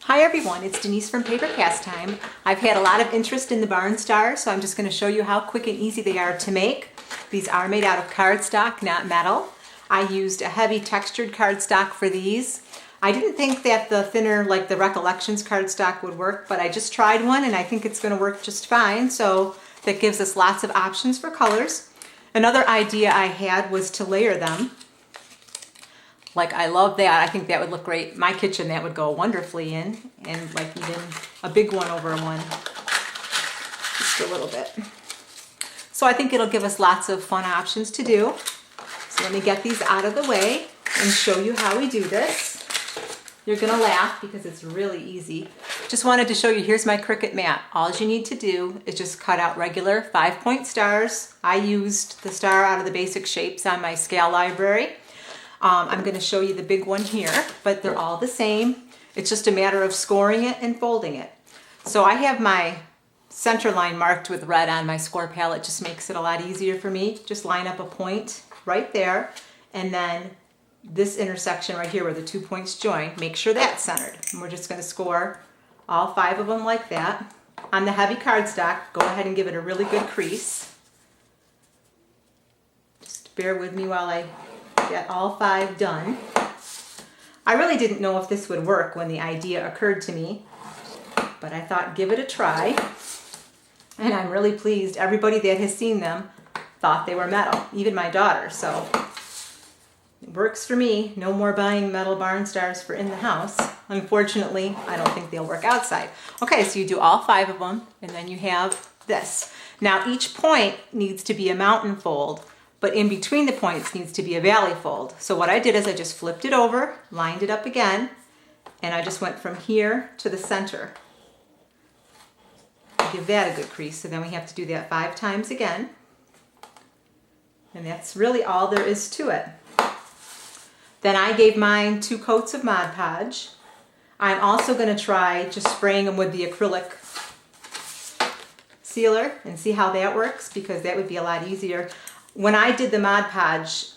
Hi everyone, it's Denise from Paper Cast Time. I've had a lot of interest in the Barn Stars, so I'm just going to show you how quick and easy they are to make. These are made out of cardstock, not metal. I used a heavy textured cardstock for these. I didn't think that the thinner, like the Recollections cardstock would work, but I just tried one and I think it's going to work just fine, so that gives us lots of options for colors. Another idea I had was to layer them. Like, I love that. I think that would look great. My kitchen, that would go wonderfly in, and like even a big one over one, just a little bit. So I think it'll give us lots of fun options to do. So let me get these out of the way and show you how we do this. You're gonna laugh because it's really easy. Just wanted to show you, here's my Cricut mat. All you need to do is just cut out regular 5-point stars. I used the star out of the basic shapes on my scale library. I'm going to show you the big one here, but they're all the same. It's just a matter of scoring it and folding it. So I have my center line marked with red on my score palette. Just makes it a lot easier for me. Just line up a point right there, and then this intersection right here where the 2 points join, make sure that's centered. And we're just going to score all 5 of them like that. On the heavy cardstock, go ahead and give it a really good crease. Just bear with me while I get all 5 done. I really didn't know if this would work when the idea occurred to me, but I thought give it a try, and I'm really pleased. Everybody that has seen them thought they were metal, even my daughter, so it works for me. No more buying metal Barn Stars for in the house. Unfortunately, I don't think they'll work outside. Okay, so you do all 5 of them, and then you have this. Now each point needs to be a mountain fold, but in between the points needs to be a valley fold. So what I did is I just flipped it over, lined it up again, and I just went from here to the center. Give that a good crease, so then we have to do that 5 times again. And that's really all there is to it. Then I gave mine 2 coats of Mod Podge. I'm also gonna try just spraying them with the acrylic sealer and see how that works, because that would be a lot easier. When I did the Mod Podge,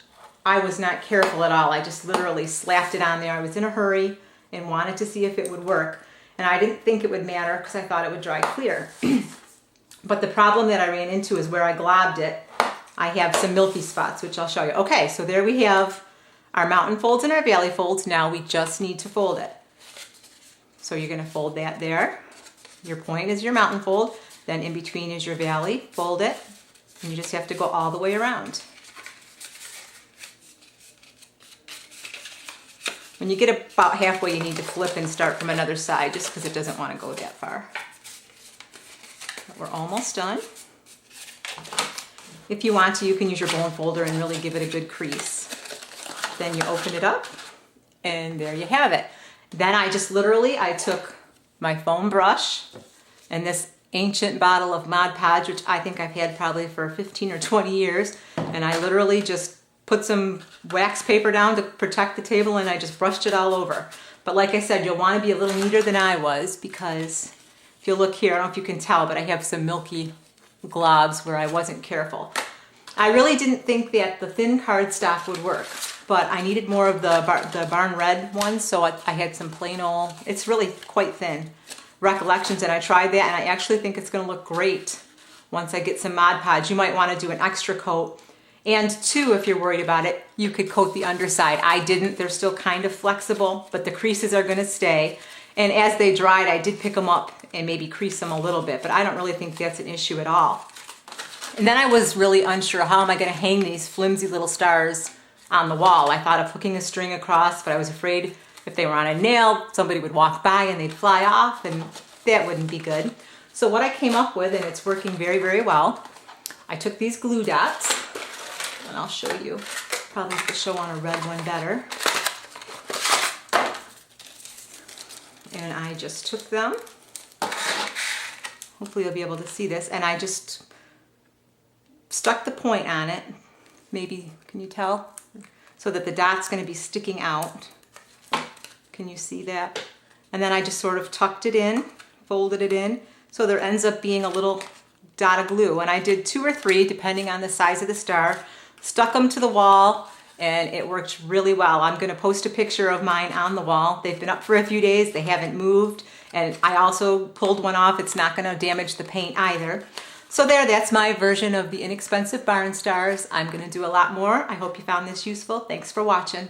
I was not careful at all. I just literally slapped it on there. I was in a hurry and wanted to see if it would work. And I didn't think it would matter because I thought it would dry clear. But the problem that I ran into is where I globbed it, I have some milky spots, which I'll show you. Okay, so there we have our mountain folds and our valley folds. Now we just need to fold it. So you're gonna fold that there. Your point is your mountain fold, then in between is your valley, fold it. And you just have to go all the way around. When you get about halfway, you need to flip and start from another side, just because it doesn't want to go that far. But we're almost done. If you want to, you can use your bone folder and really give it a good crease. Then you open it up, and there you have it. Then I took my foam brush and this ancient bottle of Mod Podge, which I think I've had probably for 15 or 20 years, and I literally just put some wax paper down to protect the table, and I just brushed it all over. But like I said, you'll want to be a little neater than I was, because if you look here, I don't know if you can tell, but I have some milky globs where I wasn't careful. I really didn't think that the thin cardstock would work, but I needed more of the Barn Red one, so I had some plain old, it's really quite thin, Recollections, and I tried that, and I actually think it's going to look great once I get some Mod Podge. You might want to do an extra coat, and 2, if you're worried about it, you could coat the underside. I didn't. They're still kind of flexible, but the creases are going to stay, and as they dried, I did pick them up and maybe crease them a little bit, but I don't really think that's an issue at all. And then I was really unsure, how am I going to hang these flimsy little stars on the wall? I thought of hooking a string across, but I was afraid if they were on a nail, somebody would walk by and they'd fly off, and that wouldn't be good. So what I came up with, and it's working very, very well, I took these glue dots, and I'll show you. Probably have to show on a red one better. And I just took them. Hopefully you'll be able to see this. And I just stuck the point on it. Maybe, can you tell? So that the dot's going to be sticking out. Can you see that? And then I just sort of tucked it in, folded it in, so there ends up being a little dot of glue. And I did 2 or 3, depending on the size of the star, stuck them to the wall, and it worked really well. I'm going to post a picture of mine on the wall. They've been up for a few days, they haven't moved, and I also pulled one off. It's not going to damage the paint either. So that's my version of the inexpensive barn stars. I'm going to do a lot more. I hope you found this useful. Thanks for watching.